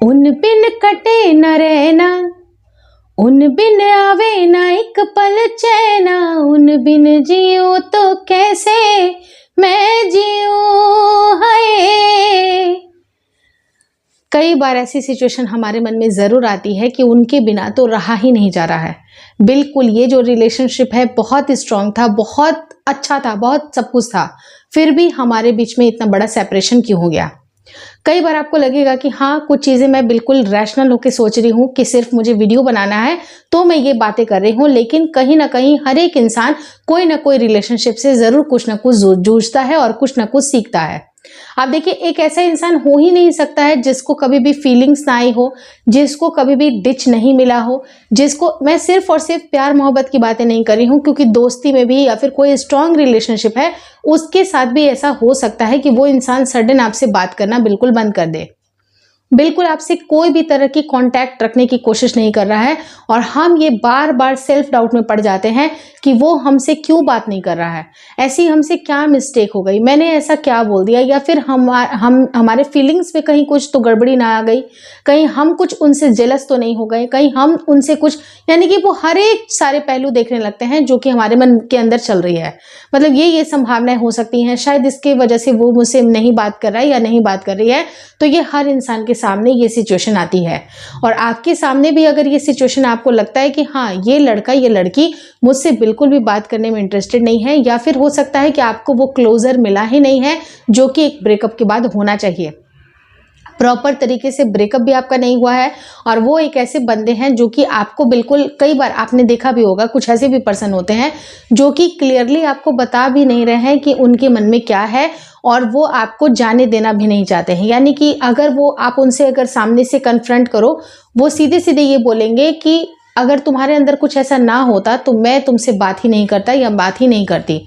उन बिन कटे न रहना, उन बिन आवे ना एक पल चैना, उन बिन जियो तो कैसे मैं जियूं। हाय। कई बार ऐसी सिचुएशन हमारे मन में ज़रूर आती है कि उनके बिना तो रहा ही नहीं जा रहा है। बिल्कुल, ये जो रिलेशनशिप है बहुत स्ट्रांग था, बहुत अच्छा था, बहुत सब कुछ था, फिर भी हमारे बीच में इतना बड़ा सेपरेशन क्यों हो गया। कई बार आपको लगेगा कि हाँ, कुछ चीज़ें मैं बिल्कुल रैशनल होकर सोच रही हूँ कि सिर्फ मुझे वीडियो बनाना है तो मैं ये बातें कर रही हूँ, लेकिन कहीं ना कहीं हर एक इंसान कोई ना कोई रिलेशनशिप से ज़रूर कुछ ना कुछ जूझता है और कुछ ना कुछ सीखता है। आप देखिए, एक ऐसा इंसान हो ही नहीं सकता है जिसको कभी भी फीलिंग्स ना आई हो, जिसको कभी भी डिच नहीं मिला हो, जिसको, मैं सिर्फ और सिर्फ प्यार मोहब्बत की बातें नहीं कर रही हूँ, क्योंकि दोस्ती में भी या फिर कोई स्ट्रांग रिलेशनशिप है उसके साथ भी ऐसा हो सकता है कि वो इंसान सडन आपसे बात करना बिल्कुल बंद कर दे, बिल्कुल आपसे कोई भी तरह की कांटेक्ट रखने की कोशिश नहीं कर रहा है, और हम ये बार बार सेल्फ डाउट में पड़ जाते हैं कि वो हमसे क्यों बात नहीं कर रहा है, ऐसी हमसे क्या मिस्टेक हो गई, मैंने ऐसा क्या बोल दिया, या फिर हमारे फीलिंग्स में कहीं कुछ तो गड़बड़ी ना आ गई, कहीं हम कुछ उनसे जेलस तो नहीं हो गए, कहीं हम उनसे कुछ, यानी कि वो हर एक सारे पहलू देखने लगते हैं जो कि हमारे मन के अंदर चल रही है। मतलब ये संभावनाएं हो सकती हैं, शायद इसकी वजह से वो मुझसे नहीं बात कर रहा है या नहीं बात कर रही है। तो ये हर इंसान के सामने ये सिचुएशन आती है, और आपके सामने भी अगर ये सिचुएशन आपको लगता है कि हाँ, ये लड़का ये लड़की मुझसे बिल्कुल भी बात करने में इंटरेस्टेड नहीं है, या फिर हो सकता है कि आपको वो क्लोजर मिला ही नहीं है जो कि एक ब्रेकअप के बाद होना चाहिए, प्रॉपर तरीके से ब्रेकअप भी आपका नहीं हुआ है, और वो एक ऐसे बंदे हैं जो कि आपको बिल्कुल, कई बार आपने देखा भी होगा, कुछ ऐसे भी पर्सन होते हैं जो कि क्लियरली आपको बता भी नहीं रहे हैं कि उनके मन में क्या है, और वो आपको जाने देना भी नहीं चाहते हैं। यानी कि अगर वो, आप उनसे अगर सामने से कन्फ्रंट करो, वो सीधे सीधे ये बोलेंगे कि अगर तुम्हारे अंदर कुछ ऐसा ना होता तो मैं तुमसे बात ही नहीं करता या बात ही नहीं करती,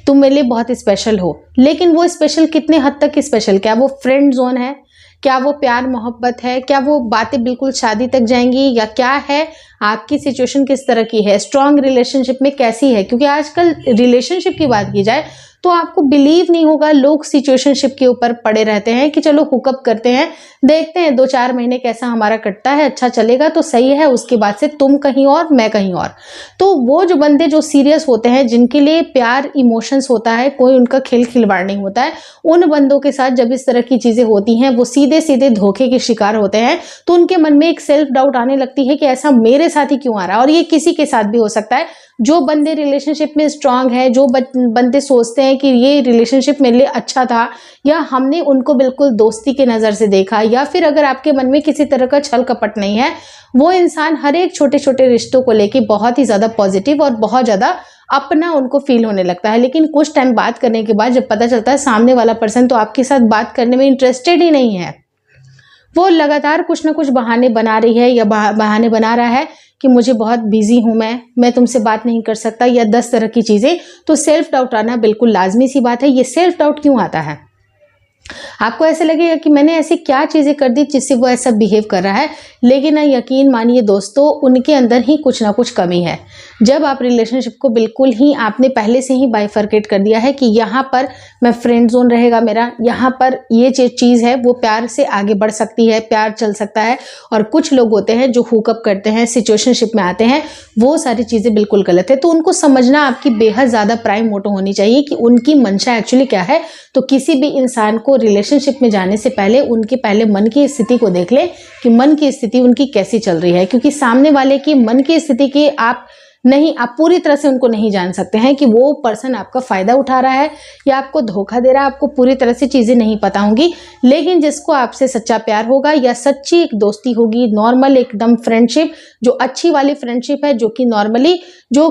तुम मेरे लिए बहुत स्पेशल हो। लेकिन वो स्पेशल कितने हद तक स्पेशल, क्या वो फ्रेंड जोन है, क्या वो प्यार मोहब्बत है, क्या वो बातें बिल्कुल शादी तक जाएंगी, या क्या है, आपकी सिचुएशन किस तरह की है, स्ट्रांग रिलेशनशिप में कैसी है। क्योंकि आजकल रिलेशनशिप की बात की जाए तो आपको बिलीव नहीं होगा, लोग सिचुएशनशिप के ऊपर पड़े रहते हैं कि चलो हुकअप करते हैं, देखते हैं 2-4 महीने कैसा हमारा कटता है, अच्छा चलेगा तो सही है, उसके बाद से तुम कहीं और मैं कहीं और। तो वो जो बंदे जो सीरियस होते हैं, जिनके लिए प्यार इमोशंस होता है, कोई उनका खेल खिलवाड़ नहीं होता है, उन बंदों के साथ जब इस तरह की चीजें होती हैं, वो सीधे सीधे धोखे के शिकार होते हैं, तो उनके मन में एक सेल्फ डाउट आने लगती है कि ऐसा मेरे साथ ही क्यों आ रहा है। और ये किसी के साथ भी हो सकता है। जो बंदे रिलेशनशिप में स्ट्रांग है, जो बंदे सोचते हैं कि ये रिलेशनशिप मेरे लिए अच्छा था, या हमने उनको बिल्कुल दोस्ती के नज़र से देखा, या फिर अगर आपके मन में किसी तरह का छल कपट नहीं है, वो इंसान हर एक छोटे छोटे रिश्तों को लेके बहुत ही ज़्यादा पॉजिटिव और बहुत ज़्यादा अपना उनको फील होने लगता है। लेकिन कुछ टाइम बात करने के बाद जब पता चलता है सामने वाला पर्सन तो आपके साथ बात करने में इंटरेस्टेड ही नहीं है, वो लगातार कुछ ना कुछ बहाने बना रही है या बहाने बना रहा है कि मुझे बहुत बिजी हूं, मैं तुमसे बात नहीं कर सकता, या 10 तरह की चीज़ें, तो सेल्फ डाउट आना बिल्कुल लाजमी सी बात है। ये सेल्फ डाउट क्यों आता है? आपको ऐसे लगेगा कि मैंने ऐसी क्या चीज़ें कर दी जिससे वो ऐसा बिहेव कर रहा है, लेकिन ना, यकीन मानिए दोस्तों, उनके अंदर ही कुछ ना कुछ कमी है। जब आप रिलेशनशिप को बिल्कुल ही आपने पहले से ही बाइफरकेट कर दिया है कि यहाँ पर मैं फ्रेंड जोन रहेगा मेरा, यहाँ पर ये चीज़ है वो प्यार से आगे बढ़ सकती है, प्यार चल सकता है, और कुछ लोग होते हैं जो हुकअप करते हैं, सिचुएशनशिप में आते हैं, वो सारी चीज़ें बिल्कुल गलत है। तो उनको समझना आपकी बेहद ज़्यादा प्राइम मोटो होनी चाहिए कि उनकी मंशा एक्चुअली क्या है। तो किसी भी इंसान को रिलेशनशिप में जाने से पहले उनके पहले मन की स्थिति को देख ले कि मन की स्थिति उनकी कैसी चल रही है, क्योंकि सामने वाले की मन की स्थिति की आप पूरी तरह से उनको नहीं जान सकते हैं कि वो पर्सन आपका फायदा उठा रहा है या आपको धोखा दे रहा है। आपको पूरी तरह से चीजें नहीं पता होंगी, लेकिन जिसको आपसे सच्चा प्यार होगा या सच्ची एक दोस्ती होगी, नॉर्मल एकदम फ्रेंडशिप, जो अच्छी वाली फ्रेंडशिप है, जो कि नॉर्मली जो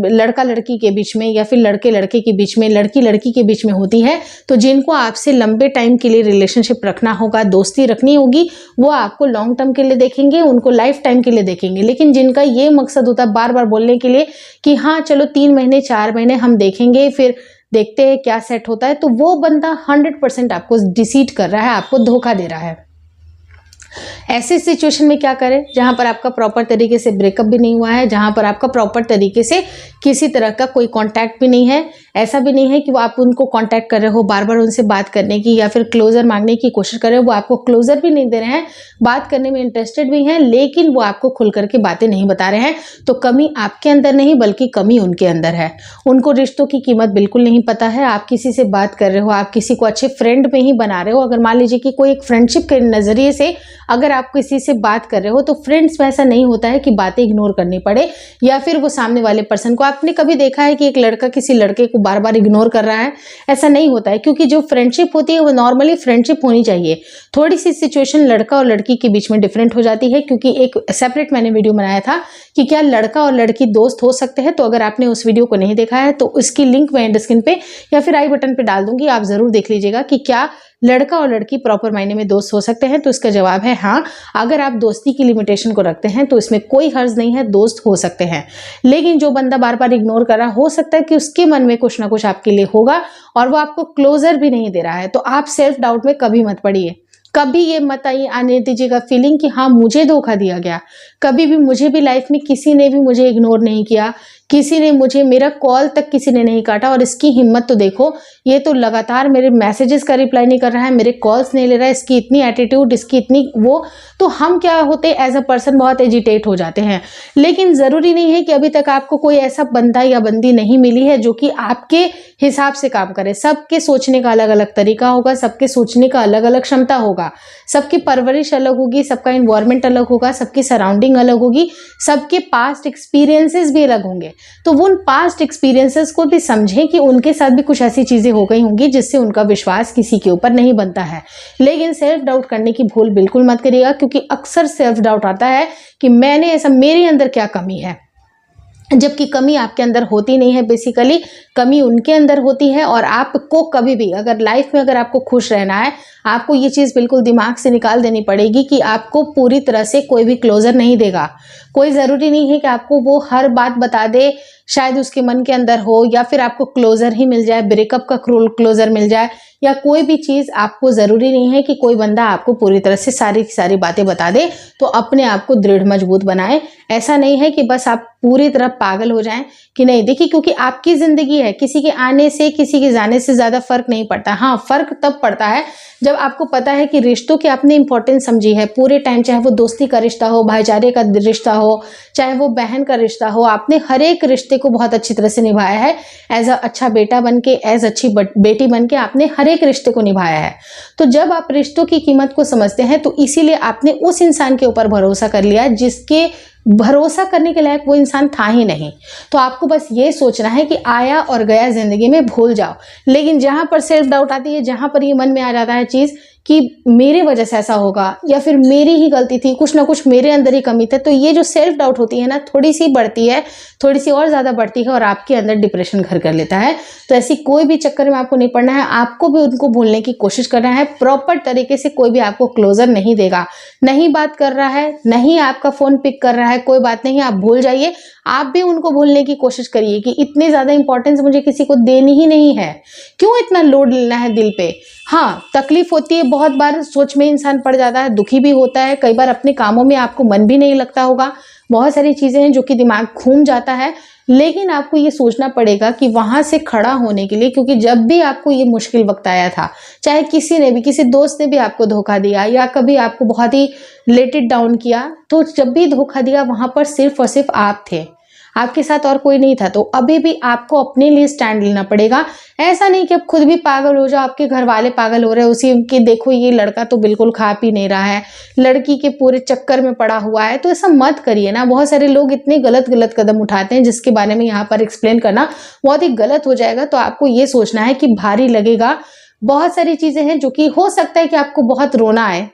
लड़का लड़की के बीच में या फिर लड़के लड़के के बीच में, लड़की लड़की के बीच में होती है, तो जिनको आपसे लंबे टाइम के लिए रिलेशनशिप रखना होगा, दोस्ती रखनी होगी, वो आपको लॉन्ग टर्म के लिए देखेंगे, उनको लाइफ टाइम के लिए देखेंगे। लेकिन जिनका ये मकसद होता है बार बार बोलने के लिए कि हाँ चलो 3 महीने 4 महीने हम देखेंगे, फिर देखते हैं क्या सेट होता है, तो वो बंदा 100% आपको डिसीट कर रहा है, आपको धोखा दे रहा है। ऐसी सिचुएशन में क्या करें, जहां पर आपका प्रॉपर तरीके से ब्रेकअप भी नहीं हुआ है, जहां पर आपका प्रॉपर तरीके से किसी तरह का कोई कांटेक्ट भी नहीं है। ऐसा भी नहीं है कि वो आप उनको कांटेक्ट कर रहे हो, बार बार उनसे बात करने की या फिर क्लोजर मांगने की कोशिश कर रहे हो, वो आपको क्लोजर भी नहीं दे रहे हैं, बात करने में इंटरेस्टेड भी हैं, लेकिन वो आपको खुल करके बातें नहीं बता रहे हैं। तो कमी आपके अंदर नहीं बल्कि कमी उनके अंदर है। उनको रिश्तों की कीमत बिल्कुल नहीं पता है। आप किसी से बात कर रहे हो, आप किसी को अच्छे फ्रेंड में ही बना रहे हो। अगर मान लीजिए कि कोई एक फ्रेंडशिप के नजरिए से अगर आप किसी से बात कर रहे हो, तो फ्रेंड्स में ऐसा नहीं होता है कि बातें इग्नोर करनी पड़े या फिर वो सामने वाले पर्सन को। आपने कभी देखा है कि एक लड़का किसी लड़के को बार बार इग्नोर कर रहा है? ऐसा नहीं होता है, क्योंकि जो फ्रेंडशिप होती है वो नॉर्मली फ्रेंडशिप होनी चाहिए। थोड़ी सी सिचुएशन लड़का और लड़की के बीच में डिफरेंट हो जाती है, क्योंकि एक सेपरेट मैंने वीडियो बनाया था कि क्या लड़का और लड़की दोस्त हो सकते हैं। तो अगर आपने उस वीडियो को नहीं देखा है तो उसकी लिंक मैं एंड स्क्रीन पे या फिर आई बटन पे डाल दूंगी, आप जरूर देख लीजिएगा कि क्या लड़का और लड़की प्रॉपर मायने में दोस्त हो सकते हैं। तो इसका जवाब है हाँ। अगर आप दोस्ती की लिमिटेशन को रखते हैं तो इसमें कोई हर्ज नहीं है, दोस्त हो सकते हैं। लेकिन जो बंदा बार बार इग्नोर कर रहा, हो सकता है कि उसके मन में कुछ ना कुछ आपके लिए होगा और वो आपको क्लोजर भी नहीं दे रहा है। तो आप सेल्फ डाउट में कभी मत पड़िए, कभी ये मत आने दीजिएगा फीलिंग कि हाँ मुझे धोखा दिया गया। कभी भी मुझे भी लाइफ में किसी ने भी मुझे इग्नोर नहीं किया, किसी ने मुझे, मेरा कॉल तक किसी ने नहीं काटा। और इसकी हिम्मत तो देखो, ये तो लगातार मेरे मैसेजेस का रिप्लाई नहीं कर रहा है, मेरे कॉल्स नहीं ले रहा है, इसकी इतनी एटीट्यूड, इसकी इतनी वो। तो हम क्या होते एज अ पर्सन बहुत एजिटेट हो जाते हैं। लेकिन ज़रूरी नहीं है कि अभी तक आपको कोई ऐसा बंदा या बंदी नहीं मिली है जो कि आपके हिसाब से काम करे। सबके सोचने का अलग अलग तरीका होगा, सबके सोचने का अलग अलग क्षमता होगा, सबकी परवरिश अलग होगी, सबका इन्वायरमेंट अलग होगा, सबकी सराउंडिंग अलग होगी, सबके पास्ट एक्सपीरियंसेस भी अलग होंगे। तो वो उन पास्ट एक्सपीरियंसेस को भी समझें कि उनके साथ भी कुछ ऐसी चीजें हो गई होंगी जिससे उनका विश्वास किसी के ऊपर नहीं बनता है। लेकिन सेल्फ डाउट करने की भूल बिल्कुल मत करिएगा, क्योंकि अक्सर सेल्फ डाउट आता है कि मैंने ऐसा, मेरे अंदर क्या कमी है, जबकि कमी आपके अंदर होती नहीं है। बेसिकली कमी उनके अंदर होती है। और आपको कभी भी अगर लाइफ में अगर आपको खुश रहना है, आपको ये चीज़ बिल्कुल दिमाग से निकाल देनी पड़ेगी कि आपको पूरी तरह से कोई भी क्लोजर नहीं देगा। कोई ज़रूरी नहीं है कि आपको वो हर बात बता दे, शायद उसके मन के अंदर हो, या फिर आपको क्लोजर ही मिल जाए, ब्रेकअप का क्लोजर मिल जाए, या कोई भी चीज़। आपको ज़रूरी नहीं है कि कोई बंदा आपको पूरी तरह से सारी की सारी बातें बता दे तो अपने आप को दृढ़ मजबूत बनाए। ऐसा नहीं है कि बस आप पूरी तरह पागल हो जाएं कि नहीं। देखिए, क्योंकि आपकी ज़िंदगी है, किसी के आने से किसी के जाने से ज़्यादा फर्क नहीं पड़ता। हाँ, फर्क तब पड़ता है जब आपको पता है कि रिश्तों की आपने इंपॉर्टेंस समझी है पूरे टाइम, चाहे वो दोस्ती का रिश्ता हो, भाईचारे का रिश्ता हो, चाहे वो बहन का रिश्ता हो। आपने हर एक रिश्ते को बहुत अच्छी तरह से निभाया है। एज अ अच्छा बेटा बन के, एज अच्छी बेटी बन के आपने हर एक रिश्ते को निभाया है। तो जब आप रिश्तों की कीमत को समझते हैं तो इसीलिए आपने उस इंसान के ऊपर भरोसा कर लिया जिसके भरोसा करने के लायक वो इंसान था ही नहीं। तो आपको बस ये सोचना है कि आया और गया जिंदगी में भूल जाओ। लेकिन जहां पर सेल्फ डाउट आती है, जहां पर ये मन में आ जाता है चीज कि मेरे वजह से ऐसा होगा या फिर मेरी ही गलती थी, कुछ ना कुछ मेरे अंदर ही कमी थी, तो ये जो सेल्फ डाउट होती है ना, थोड़ी सी बढ़ती है, थोड़ी सी और ज़्यादा बढ़ती है और आपके अंदर डिप्रेशन घर कर लेता है। तो ऐसी कोई भी चक्कर में आपको नहीं पड़ना है। आपको भी उनको भूलने की कोशिश करना है। प्रॉपर तरीके से कोई भी आपको क्लोजर नहीं देगा, नहीं बात कर रहा है, नहीं आपका फ़ोन पिक कर रहा है, कोई बात नहीं, आप भूल जाइए। आप भी उनको भूलने की कोशिश करिए कि इतनी ज़्यादा इंपॉर्टेंस मुझे किसी को देनी ही नहीं है, क्यों इतना लोड लेना है दिल पे। हाँ, तकलीफ होती है, बहुत बार सोच में इंसान पड़ जाता है, दुखी भी होता है, कई बार अपने कामों में आपको मन भी नहीं लगता होगा, बहुत सारी चीज़ें हैं जो कि दिमाग घूम जाता है। लेकिन आपको ये सोचना पड़ेगा कि वहाँ से खड़ा होने के लिए, क्योंकि जब भी आपको ये मुश्किल वक्त आया था, चाहे किसी ने भी, किसी दोस्त ने भी आपको धोखा दिया या कभी आपको बहुत ही लेट इट डाउन किया, तो जब भी धोखा दिया वहाँ पर सिर्फ और सिर्फ आप थे, आपके साथ और कोई नहीं था। तो अभी भी आपको अपने लिए स्टैंड लेना पड़ेगा। ऐसा नहीं कि अब खुद भी पागल हो जाओ, आपके घर वाले पागल हो रहे हैं उसी के, देखो ये लड़का तो बिल्कुल खा पी नहीं रहा है, लड़की के पूरे चक्कर में पड़ा हुआ है। तो ऐसा मत करिए ना। बहुत सारे लोग इतने गलत गलत कदम उठाते हैं जिसके बारे में यहाँ पर एक्सप्लेन करना बहुत ही गलत हो जाएगा। तो आपको ये सोचना है कि भारी लगेगा, बहुत सारी चीजें हैं जो कि हो सकता है कि आपको बहुत रोना आए।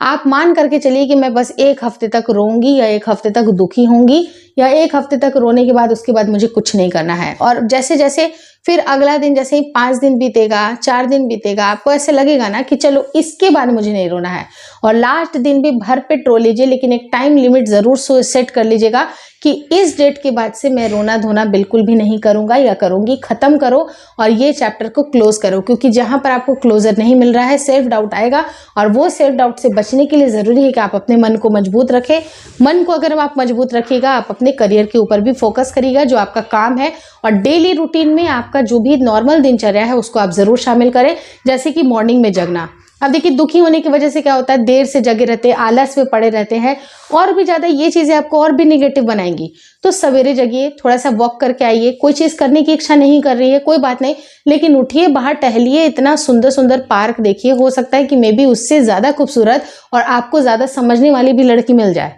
आप मान करके चलिए कि मैं बस 1 हफ्ते तक रोऊंगी या 1 हफ्ते तक दुखी होंगी, या 1 हफ्ते तक रोने के बाद उसके बाद मुझे कुछ नहीं करना है। और जैसे जैसे फिर अगला दिन, जैसे ही 5 दिन बीतेगा, 4 दिन बीतेगा, आपको ऐसे लगेगा ना कि चलो इसके बाद मुझे नहीं रोना है, और लास्ट दिन भी भर पेट रो लीजिए, लेकिन एक टाइम लिमिट जरूर सेट कर लीजिएगा कि इस डेट के बाद से मैं रोना धोना बिल्कुल भी नहीं करूंगा या करूंगी। खत्म करो और ये चैप्टर को क्लोज करो, क्योंकि जहां पर आपको क्लोजर नहीं मिल रहा है सेल्फ डाउट आएगा, और वो सेल्फ डाउट से बचने के लिए जरूरी है कि आप अपने मन को मजबूत रखें। मन को अगर आप मजबूत रखिएगा, आप अपने करियर के ऊपर भी फोकस करिएगा, जो आपका काम है, और डेली रूटीन में आपका जो भी नॉर्मल दिनचर्या है उसको आप जरूर शामिल करें। जैसे कि मॉर्निंग में जगना। अब देखिए, दुखी होने की वजह से क्या होता है, देर से जगे रहते हैं, आलस में पड़े रहते हैं, और भी ज्यादा ये चीजें आपको और भी निगेटिव बनाएंगी। तो सवेरे जगिए, थोड़ा सा वॉक करके आइए। कोई चीज करने की इच्छा नहीं कर रही है, कोई बात नहीं, लेकिन उठिए, बाहर टहलिए, इतना सुंदर सुंदर पार्क देखिए। हो सकता है कि मे बी उससे ज्यादा खूबसूरत और आपको ज्यादा समझने वाली भी लड़की मिल जाए,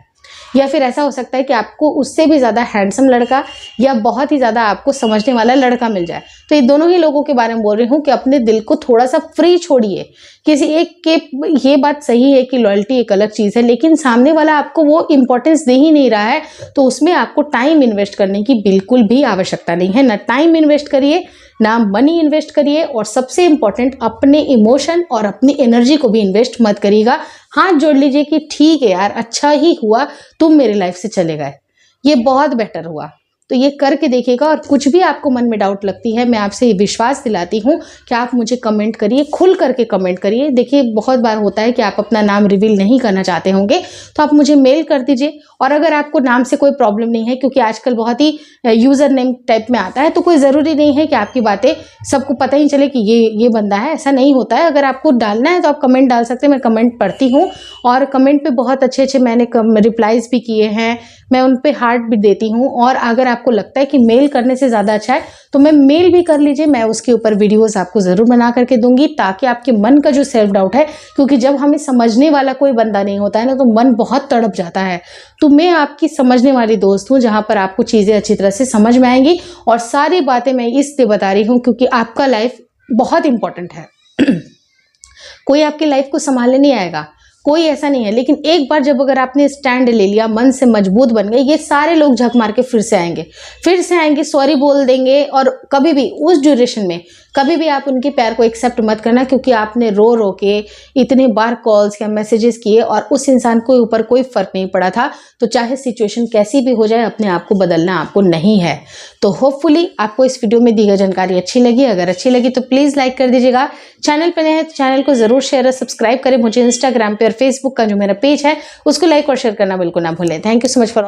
या फिर ऐसा हो सकता है कि आपको उससे भी ज़्यादा हैंडसम लड़का या बहुत ही ज़्यादा आपको समझने वाला लड़का मिल जाए। तो ये दोनों ही लोगों के बारे में बोल रही हूँ कि अपने दिल को थोड़ा सा फ्री छोड़िए। किसी एक के, ये बात सही है कि लॉयल्टी एक अलग चीज़ है, लेकिन सामने वाला आपको वो इंपॉर्टेंस दे ही नहीं रहा है, तो उसमें आपको टाइम इन्वेस्ट करने की बिल्कुल भी आवश्यकता नहीं है। ना टाइम इन्वेस्ट करिए, ना मनी इन्वेस्ट करिए, और सबसे इंपॉर्टेंट अपने इमोशन और अपनी एनर्जी को भी इन्वेस्ट मत करिएगा। हाथ जोड़ लीजिए कि ठीक है यार, अच्छा ही हुआ तुम मेरी लाइफ से चले गए, ये बहुत बेटर हुआ। तो ये करके देखिएगा, और कुछ भी आपको मन में डाउट लगती है, मैं आपसे ये विश्वास दिलाती हूँ कि आप मुझे कमेंट करिए, खुल करके कमेंट करिए। देखिए, बहुत बार होता है कि आप अपना नाम रिवील नहीं करना चाहते होंगे, तो आप मुझे मेल कर दीजिए। और अगर आपको नाम से कोई प्रॉब्लम नहीं है, क्योंकि आजकल बहुत ही यूजर नेम टाइप में आता है, तो कोई ज़रूरी नहीं है कि आपकी बातें सबको पता ही चले कि ये बंदा है, ऐसा नहीं होता है। अगर आपको डालना है तो आप कमेंट डाल सकते हैं, मैं कमेंट पढ़ती हूँ, और कमेंट पे बहुत अच्छे अच्छे मैंने रिप्लाईज भी किए हैं, मैं उन पे हार्ट भी देती हूँ। और अगर आपको लगता है कि मेल करने से ज़्यादा अच्छा है तो मैं मेल भी कर लीजिए, मैं उसके ऊपर वीडियोस आपको ज़रूर बना करके दूंगी, ताकि आपके मन का जो सेल्फ डाउट है, क्योंकि जब हमें समझने वाला कोई बंदा नहीं होता है ना, तो मन बहुत तड़प जाता है। तो मैं आपकी समझने वाली दोस्त हूँ, जहाँ पर आपको चीज़ें अच्छी तरह से समझ में आएंगी। और सारी बातें मैं इसलिए बता रही हूँ क्योंकि आपका लाइफ बहुत इंपॉर्टेंट है। कोई आपकी लाइफ को संभालने नहीं आएगा, कोई ऐसा नहीं है, लेकिन एक बार जब अगर आपने स्टैंड ले लिया, मन से मजबूत बन गए, ये सारे लोग झक मार के फिर से आएंगे, सॉरी बोल देंगे। और कभी भी उस ड्यूरेशन में कभी भी आप उनके प्यार को एक्सेप्ट मत करना, क्योंकि आपने रो रो के इतने बार कॉल्स या मैसेजेस किए और उस इंसान के ऊपर कोई फर्क नहीं पड़ा था। तो चाहे सिचुएशन कैसी भी हो जाए, अपने आप को बदलना आपको नहीं है। तो होपफुली आपको इस वीडियो में दी गई जानकारी अच्छी लगी। अगर अच्छी लगी तो प्लीज़ लाइक कर दीजिएगा। चैनल पर नए हैं तो चैनल को जरूर शेयर और सब्सक्राइब करें। मुझे इंस्टाग्राम पे और फेसबुक का जो मेरा पेज है उसको लाइक और शेयर करना बिल्कुल ना भूलें। Thank you so much for